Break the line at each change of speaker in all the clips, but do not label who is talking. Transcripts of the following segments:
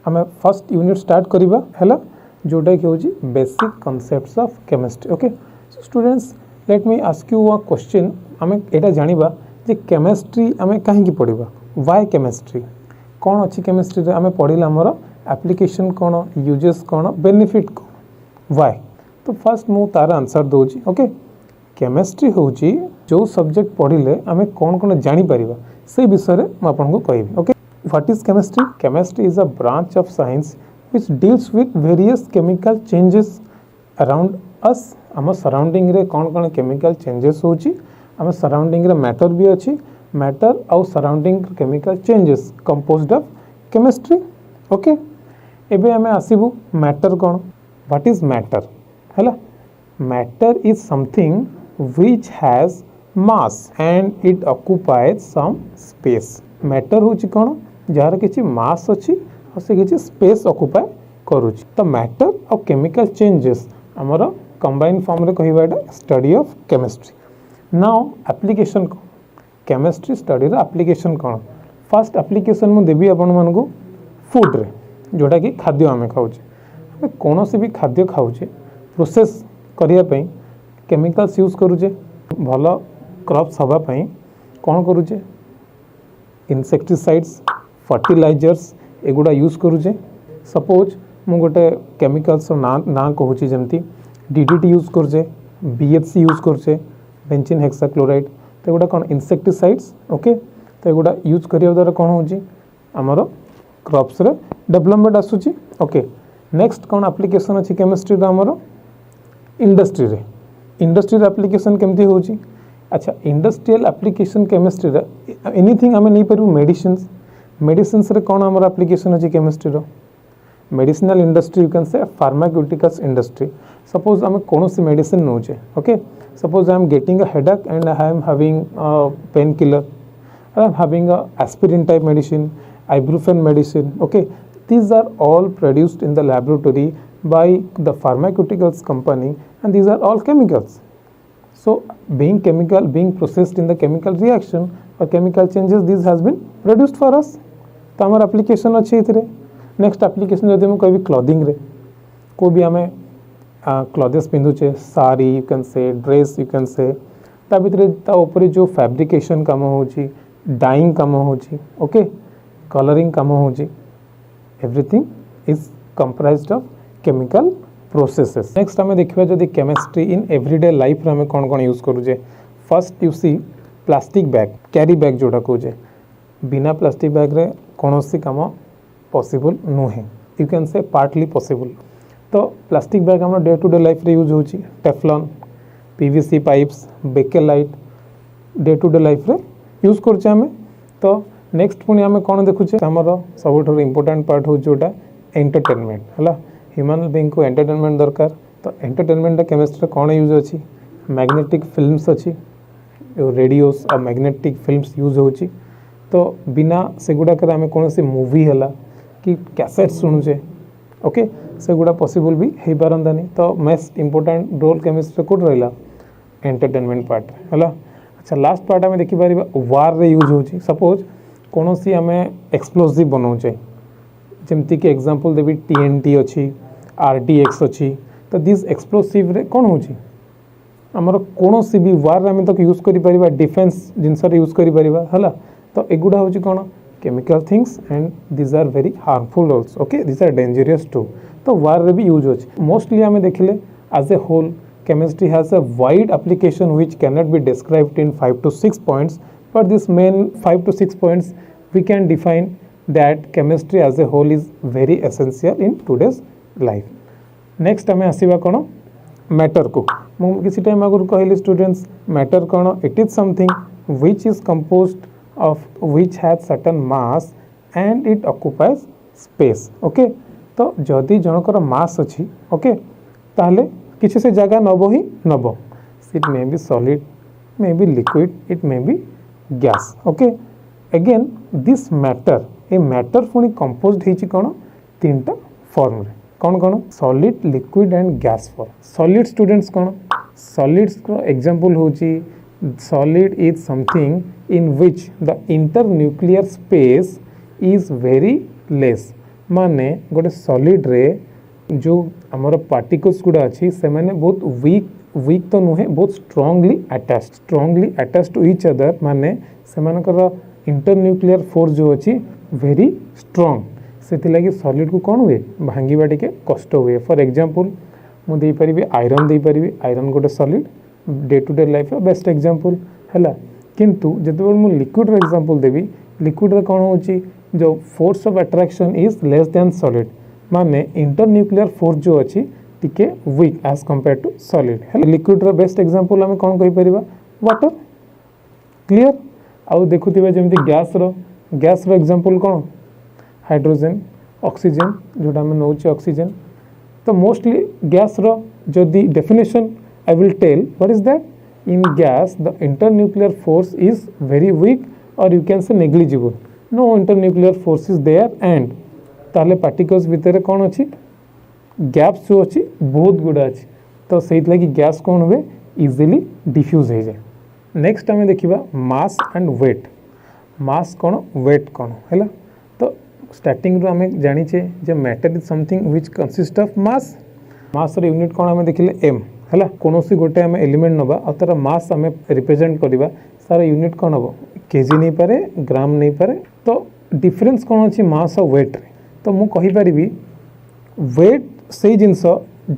आम first unit start करवा है जोटा कि हूँ basic concepts of chemistry. Okay so students let me ask you a question. आम एटा जानिबा जे केमिस्ट्री आम कहीं पढ़ा वाई केमिस्ट्री कौन अच्छी केमिस्ट्री रे आम पढ़ला आमर एप्लिकेशन कौन यूजेस कौन बेनिफिट कौन वाई। तो फर्स्ट मु तार आंसर दूची। ओके केमिस्ट्री हूँ जो सब्जेक्ट पढ़ले आम कौन कौन जापर से विषय में मुझे कहबी। Okay what is chemistry? Chemistry is a branch of science which deals with various chemical changes around us। आम सराउंडिंग रे कौन कौन केमिकल चेंजेस होची आम सराउंडिंग रे मैटर भी अच्छी मैटर आउ surrounding chemical changes composed of chemistry. Okay एबे आम आसीबू मैटर कौन व्हाट इज मैटर हैला। Matter is something which has mass and it occupies some space। Matter होची कौन जार किछि मास अच्छी और से किछि स्पेस ऑक्युपाई करूची। तो मैटर और केमिकल चेंजेस आमर कंबाइन फॉर्म रे कहबाटा study of chemistry. Now application को केमिस्ट्री स्टडी रे एप्लिकेशन कौन फर्स्ट एप्लिकेशन मु देबी आपण मानकू फूड रे जोटा कि खाद्य आमे खाउचे आमे कोनोसी भी खाद्य खाउचे प्रोसेस करिया पई केमिकल्स यूज करूचे भलो क्रॉप्स हवा पई कोन करूचे इंसेक्टिसाइड्स फर्टिलाइजर्स एगुड़ा यूज करूचे। सपोज मु गोटे केमिकल्स ना कहूँ जमती डीडीटी यूज करुचे बीएचसी यूज करुचे बेंजीन हेक्साक्लोराइड तो एगुड़ा कौन इंसेक्टिसाइड्स। ओके तो एगुड़ा यूज करिया द्वारा कौन होची आमर क्रॉप्स रे डेवलपमेंट आसुची। ओके नेक्स्ट कौन एप्लिकेशन अच्छी केमिस्ट्री आमर इंडस्ट्री रे इंडस्ट्री एप्लिकेशन केमती होची। अच्छा इंडस्ट्रियल एप्लिकेशन केमिस्ट्री रे एनीथिंग आमे नहीं पारू मेडिसिन्स मेडिसिन्स रे कौन आमर एप्लिकेशन अच्छी केमिस्ट्री रो medicinal industry you can say pharmaceuticals industry. Suppose आम कौन सी मेडिसिन नौचे okay suppose I am getting a headache and I am having painkiller I am having a aspirin type medicine ibuprofen medicine. Okay these are all produced in the laboratory by the pharmaceuticals company and these are all chemicals। so being processed in the chemical reaction or chemical changes this has been produced for us। तो आमर application अच्छे इथिरे। Next application जदि मुझे कहबी clothing रे को भी आमे क्लॉथेस पिंधुचे sari you can say dress you can say ता भितर ता ऊपर जो फैब्रिकेशन काम होची डाइंग काम होची ओके कलरिंग काम होची everything is comprised of chemical processes. Next आमे देखिबा जदि केमिस्ट्री इन एवरीडे लाइफ रे आमे कोन कोन यूज करूचे first you see plastic bag carry bag जोटा कहूचे बिना प्लास्टिक बैग रे कौनसी काम पॉसिबल नुहे you can say partly possible. तो प्लास्टिक बैग आम डे टू डे लाइफ रे यूज होची Teflon PVC pipes Bakelite day to day life रे यूज करछे आमे। तो नेक्स्ट पुणी आम कौन देखुचे आमर सब इम्पोर्टाट पार्ट हो जोटा एंटरटेनमेंट है ह्यूमन बीइंग को एंटरटेनमेंट दरकार। तो एंटरटेनमेंट केमिस्ट्री कौन यूज अच्छी मैग्नेटिक फिल्म्स अच्छी रेडियोस और मैग्नेटिक फिल्म्स यूज होची। तो बिना से गुड़ाक आम कौन सी मूवी है कि कैसेट शुणुचे ओके से गुड़ा पॉसिबल भी हो पारंतानी। तो मोस्ट इम्पोर्टाट रोल केमिस्ट्री कोड रहा एंटरटेनमेंट पार्ट है। अच्छा लास्ट पार्ट आम देखिपर वार रे यूज होची सपोज कौन सी आम एक्सप्लोसिव बनाऊे जमती कि एग्जांपल देवी टीएनटी अच्छी आरडीएक्स अच्छी। तो दिस एक्सप्लोसिव रे कौन होची आमर कौन सी भी वार आम तक यूज कर डिफेन्स जिनस यूज कर। तो एगुड़ा हूँ कौन chemical things and these are very harmful also okay these are dangerous too. तो वार रे भी यूज होची मोस्टली आम देखिले as a whole chemistry has a wide application which can not be described in 5 to 6 points but this main 5 to 6 points we can define that chemistry as a whole is very essential in today's life। Next आम आसवा कौन matter को मुझे time आगुरी कहली students matter कौन it is something which is composed of which has certain mass and it occupies space। Okay तो जदि जनकर मास अच्छी okay ताहले किसी से जगह नब ही नब it may be solid may be liquid it may be gas. Okay again this matter a matter पुणी कंपोज्ड होती कौन तीनटा फॉर्म रे कौन कौन solid liquid and gas form. Solid students कौन सॉलिड्स को एग्जांपल होची solid is something in which the internuclear space is very less। माने गोटे सॉलिड रे जो आमर पार्टिकल्स गुड़ा अच्छी से मैंने बहुत वीक तो नुहे बहुत strongly attached to each other माने से इंटरन्यूक्लियर फोर्स जो अच्छी वेरी स्ट्रांग से लगी सॉलिड को कौन हुए भांगा टे कष्ट हुए फॉर एग्जांपल मुझे पारि आयरन दे पारि आयरन गोटे solid day to day life best example है किंतु जिते मुझे लिक्विड एग्जांपल देवी लिक्विड रे कौन हो जो force of attraction is less than solid माने इंटरन्यूक्लियर फोर्स जो अच्छी टिके weak as compare to solid है लिक्विड रो बेस्ट एग्जांपल आम कौन कहि परिबा वाटर क्लियर आउ देखुथिबा जेमति गैस रो एग्जांपल कौन हाइड्रोजन ऑक्सीजन जोटा हम नौचे ऑक्सीजन तो मोस्टली गैस रो जदि definition I will tell what is that in gas the internuclear force is very weak और यू कैन से negligible no internuclear force is there and ताले पार्टिकल्स भितर कौन अच्छी गैप्स जो अच्छी बहुत गुड़ा अच्छी तो से लगी गैस कौन हुए इजिली डिफ्यूज हो जाए नेक्स्ट आम देखा मास एंड वेट मास कौन वेट कौन है तो स्टार्टिंग रू आम जाचे जे matter is something which consist of mass mass रे यूनिट कौन आम देखिले एम है कौन सी गोटे आम एलिमेंट नवा और तार मास आम रिप्रेजेंट करवा तार यूनिट कौन हम केजी नहीं पारे ग्राम नहीं पारे तो डिफरेंस कौन अच्छी मास और वेट रे तो मु कहि परिबी वेट से जिनस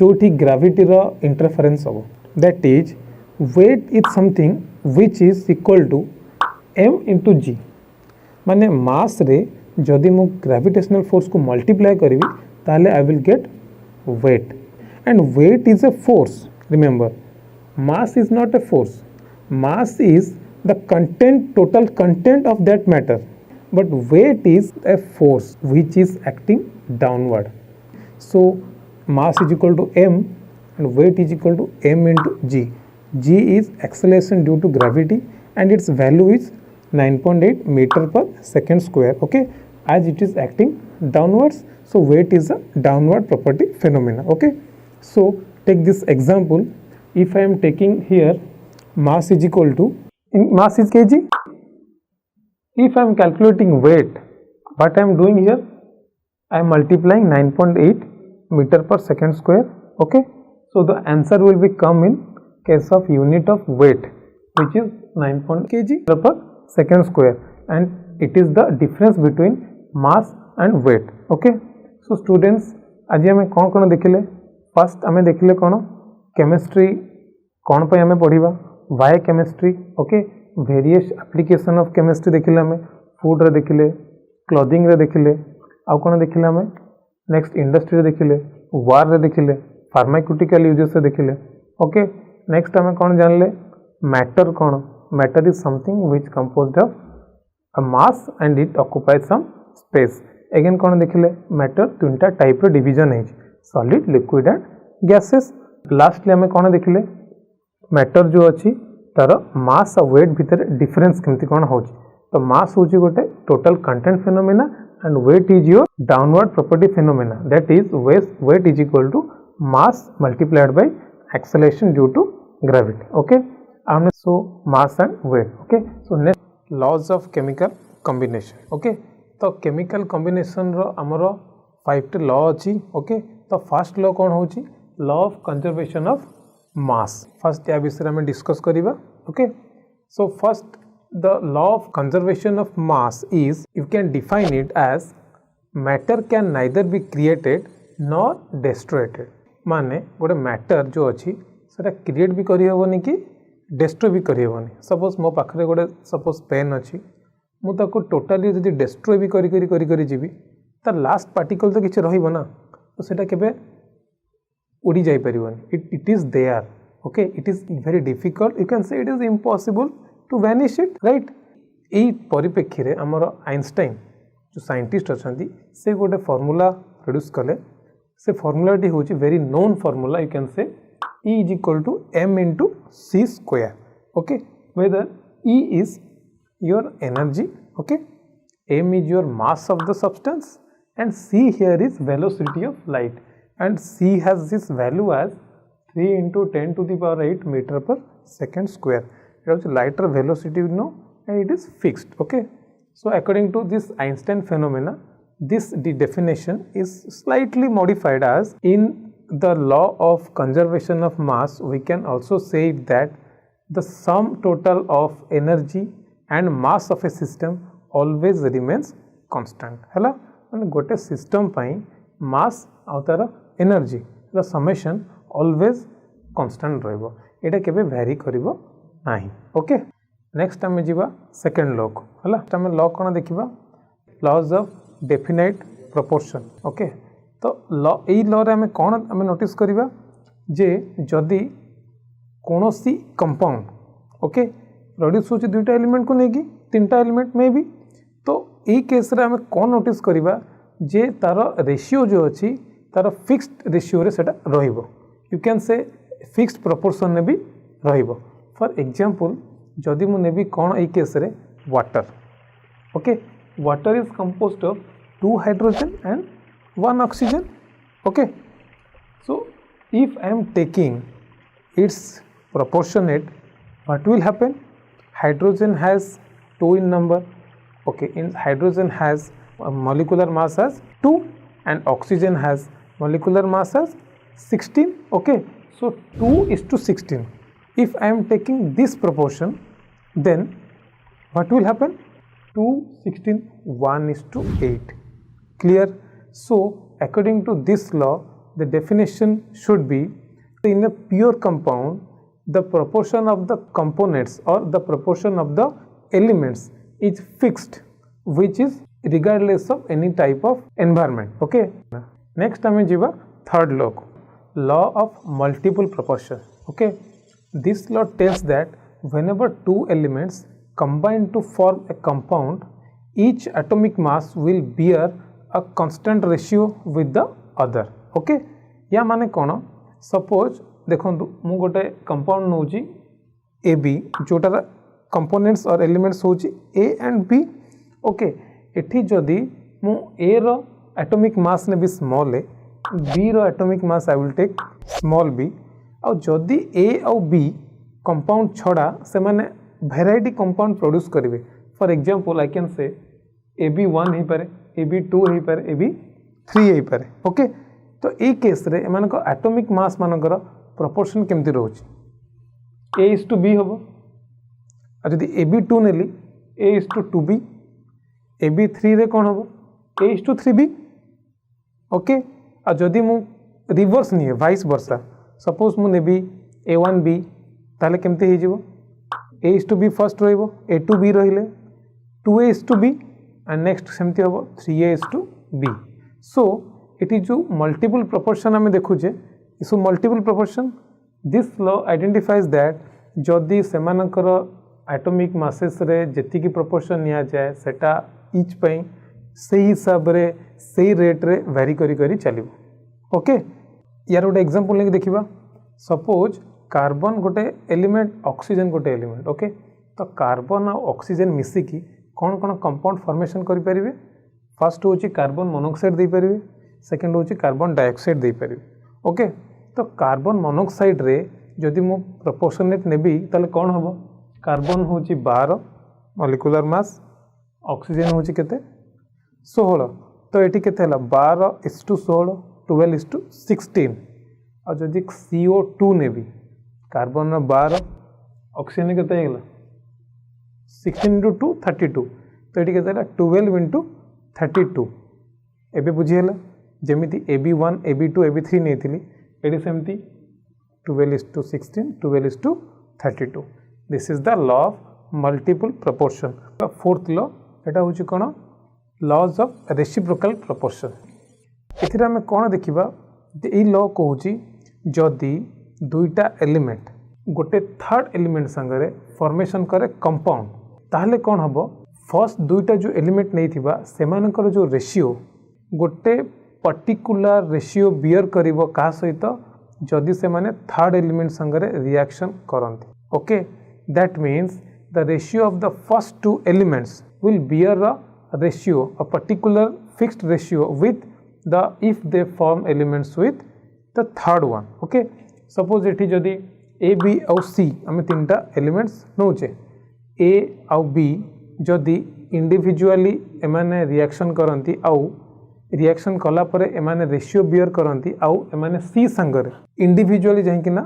जो ग्राविटी रो इंटरफेरेंस हम that is weight is something which is equal to m into g माने मास रे जदि मु ग्रेविटेशनल फोर्स को मल्टीप्लाई करी ताले I will get weight and weight is a force remember mass is not a force mass is the content total content of that matter but weight is a force which is acting downward so mass is equal to m and weight is equal to m into g is acceleration due to gravity and its value is 9.8 meter per second square okay as it is acting downwards so weight is a downward property phenomena okay so take this example if I am taking here mass is equal to mass is kg. If I am calculating weight, what I am doing here, I am multiplying 9.8 meter per second square. Okay, so the answer will be come in case of unit of weight, which is 9.8 kg per second square, and it is the difference between mass and weight. Okay, so students, आज आम कौन देखिले first आम देखिले कौन chemistry कौन पे आम पढ़ा bio chemistry okay various application of chemistry देखिले आम फूड रे देखिले क्लोथिंग रे देखिले आउ कौन देखिले आम नेक्स्ट इंडस्ट्री रे देखिले वार रे देखिले फार्माक्यूटिकल यूजेस से देखिले ओके नेक्स्ट आम कौन जानले मैटर कौन matter is something which composed of a mass and it occupies some space again कौन देखिले मैटर तीनटा टाइप रो डिवीजन है solid liquid and gases lastly आम कौन देखिले मैटर जो अच्छी तार मास और वेट भितर डिफरेंस केमती कौन हो तो मास हूँ गोटे total content phenomena and weight is your downward property phenomena that is weight is equal to mass multiplied by acceleration due to gravity okay हमने so mass and weight okay so next laws of chemical combination okay तो chemical combination रो हमर 5टी law अच्छी okay तो first law कौन हो law of conservation of mass first या विषय में डिस्कस करिबा okay so first the law of conservation of mass is you can define it as matter can neither be created nor destroyed माने गोटे matter जो अच्छी सेटा क्रिएट भी करि हेबोनी कि डिस्ट्रॉय भी करि हेबोनी सपोज मो पाखरे गोटे सपोज पेन अच्छी मु ताको टोटली जदि डिस्ट्रॉय भी करी जीवी तार लास्ट पार्टिकल तो किसी रहिबो ना तो सेटा केबे उड़ी जाई परिबोनी it is there okay it is very difficult you can say it is impossible to vanish it right यही परिप्रेक्षी रे हमर आइंस्टाइन जो साइंटिस्ट अच्छा से गोटे फॉर्मूला प्रोड्यूस कले से फॉर्मूलाटी हूँ very known formula you can से E is equal to m into c square okay whether E is your energy okay m is your mass of the substance and c here is velocity of light and c has this value as 3 into 10 to the power 8 meter per second square it is light velocity you know and it is fixed okay so according to this Einstein phenomena this definition is slightly modified as in the law of conservation of mass we can also say that the sum total of energy and mass of a system always remains constant है माने गोटे system mass आउ तार energy the summation always constant रहइबो एटा केबे very करिवो नाही okay next आमे जीवा सेकंड लॉ को हला आमे लॉ कोन देखिबा laws of definite proportion okay तो लॉ एई लॉ रे आमे कोन आमे नोटिस करिबा जे जदी कोनोसी कंपाउंड ओके प्रोड्यूस होची दुईटा एलिमेंट को नेकी तीनटा एलिमेंट में भी तो एई केस रे आमे कोन नोटिस करिबा जे तार रेशियो जो अछि तार फिक्स्ड रेशियो रे सेटा रहिबो यू कैन से फिक्स्ड प्रोपोर्शन ने भी रहिबो फॉर एग्जांपल जदि मु नेबी कोन एई केस रे water okay water is composed of 2 hydrogen and 1 oxygen okay so if I am taking its proportionate what will happen hydrogen has 2 in number okay in hydrogen has molecular mass as 2 and oxygen has molecular mass as 16 okay so 2:16 if I am taking this proportion then what will happen 2:16 1:8 clear so according to this law the definition should be in a pure compound the proportion of the components or the proportion of the elements is fixed which is regardless of any type of environment okay next ame jiba third law of multiple proportion okay this law tells that whenever two elements combine to form a compound each atomic mass will bear a constant ratio with the other okay या माने कोन suppose देखो मु गोटे compound नौची A B जोटार components और elements होची A and B okay एठी जदि मु ए रो एटॉमिक मास ने भी स्मॉल है बी रो atomic mass I will take small B और जदि ए और बी कंपाउंड छड़ा से माने वैरायटी कंपाउंड प्रोड्यूस करिवे for example I can say A B 1 ही पारे ए बी 2 ही पारे ए बी 3 ही पारे ओके तो ए केस रे एमान को एटॉमिक मास मानकर प्रोपोर्शन केमती रोची A:B हम और जदि AB2 नेली A:2B AB3 रे कौन हम A:3B ओके और जदि मु रिवर्स नहीं है वाइस वर्सा सपोज मु नेबी A1B ताले केमती हे जिवो A:B फर्स्ट रहइबो A2B रहिले 2A:B एंड नेक्स्ट सेमती हम 3A:B सो इट इज जो मल्टीपल प्रोपोर्शन आम देखुचे so multiple proportion this law identifies that जदि सेमानकर एटॉमिक मासेस रे जेतिकी प्रोपोर्शन निया जाए सेटा इच पई सही हिसाब रे सही रेट रे वेरी करी चलिबो ओके यार गोटे एग्जांपल लेके देखिबा सपोज कार्बन गोटे एलिमेंट ऑक्सीजन गोटे एलिमेंट ओके तो कार्बन और ऑक्सीजन मिसिकी कौन कौन कंपाउंड फॉर्मेशन करि परिबे फर्स्ट होची कार्बन मोनोऑक्साइड दे परिबे सेकंड होची कार्बन डाइऑक्साइड दे परिबे ओके तो कार्बन मोनोऑक्साइड रे जदि मु प्रोपोर्शनेट नेबी ताले कौन हबो कार्बन होची 12 मॉलिक्यूलर मास ऑक्सीजन होची केते 16 तो एटी केते हला 12:16 12:16 और जदि CO2 नेबी कार्बन रो 12 ऑक्सीजन केते हेला 16 * 2 32 तो एटी केते हला 12 * 32 एबे बुझी हला जेमिति AB1 AB2 AB3 नहीं थी एटी सेमती 12:16 12:32 this is the law of multiple proportion fourth law एटा होची कोन लॉज ऑफ रेसिप्रोकल प्रोपोर्शन एथिरा हमें कोन देखिबा ए लॉ कहूची जदि दुईटा एलिमेंट गोटे थर्ड एलिमेंट संगरे फॉर्मेशन करे कंपाउंड ताहले कोन हबो फर्स्ट दुईटा जो एलिमेंट नहीं थिबा सेमानकर जो रेशियो गोटे पर्टिकुलर रेशियो बियर करिवो का सहित जदि से माने थर्ड एलिमेंट संगरे रिएक्शन करंती okay that means the ratio of the first two elements will bear a ratio a particular fixed ratio with the if they form elements with the third one okay suppose एठी जदि A B और सी आम तीनटा elements नौचे ए आउ B जदि individually एमाने reaction करंती आउ reaction कला परे एमाने रेशियो बियर करंती आउ एमाने सी संगरे इंडिविजुअली जाइकि ना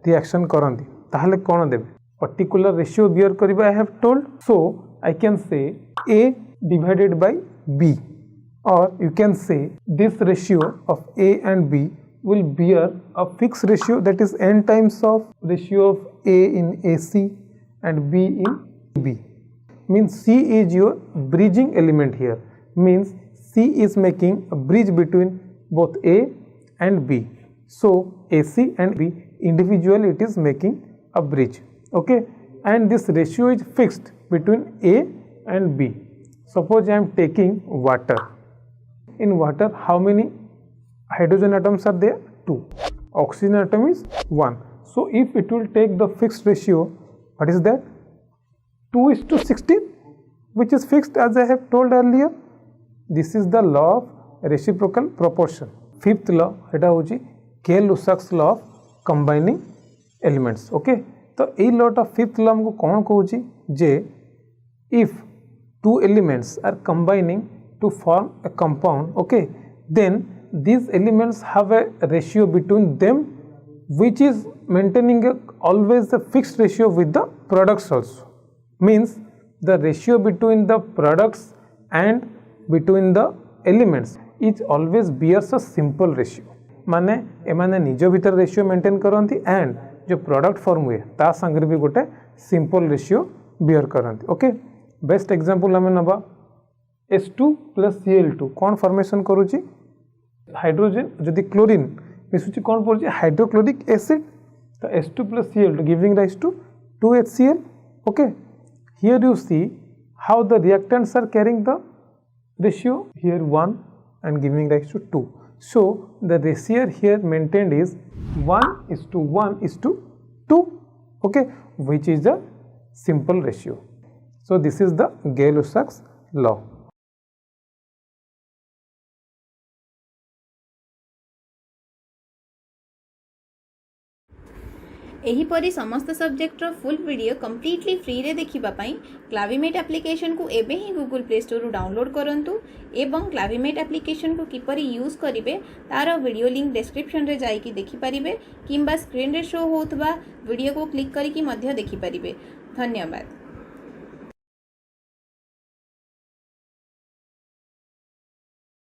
रिएक्शन करंती ताहले कोन देबे पर्टिकुलर रेशियो बियर करबा I have told so I can से A divided by B or you can say this ratio of A and B will bear a fixed ratio that is n times of ratio of A in AC and B in B. Means C is your bridging element here. Means C is making a bridge between both A and B. So AC and B individually it is making a bridge. Okay, and this ratio is fixed between A and B. Suppose I am taking water. In water, how many hydrogen atoms are there? 2. Oxygen atom is 1. So if it will take the fixed ratio, what is that? 2:16, which is fixed as I have told earlier. This is the law of reciprocal proportion. Fifth law, it is Gay-Lussac's law of combining elements. Okay, तो ये law of fifth law हमको कौन कहूची जे if two elements are combining to form a compound, okay, then these elements have a ratio between them which is maintaining always a fixed ratio with the products also. Means the ratio between the products and between the elements is always bears a simple ratio. माने एमाने निज भीतर ratio maintain करंती and जो product form हुए ता संगे भी गोटे सिंपल रेशियो बियर करंती. ओके, बेस्ट एग्जांपल आम नवा H2 प्लस Cl2 कौन फॉर्मेशन करुच्ची हाइड्रोजन जदि क्लोरीन मिसुची कौन पड़ुची हाइड्रोक्लोरिक एसिड तो H2 plus Cl2 giving rise to 2HCl. Okay, here you see how the reactants are carrying the ratio here 1 and giving rise to 2. So the ratio here maintained is 1:1:2. Okay, which is the simple ratio. So this is the Gay-Lussac's law.
एहीपरि समस्त सब्जेक्टर full video completely free रे देखिबा पई क्लाविमेट application को एबे ही Google play store download करंतु एवं क्लाविमेट application को किपरि use करिवे तार वीडियो लिंक डिस्क्रिप्शन रे जाई कि देखि परिबे किंबा स्क्रीन रे शो होतबा वीडियो को क्लिक करी कि मध्य देखि परिबे. धन्यवाद.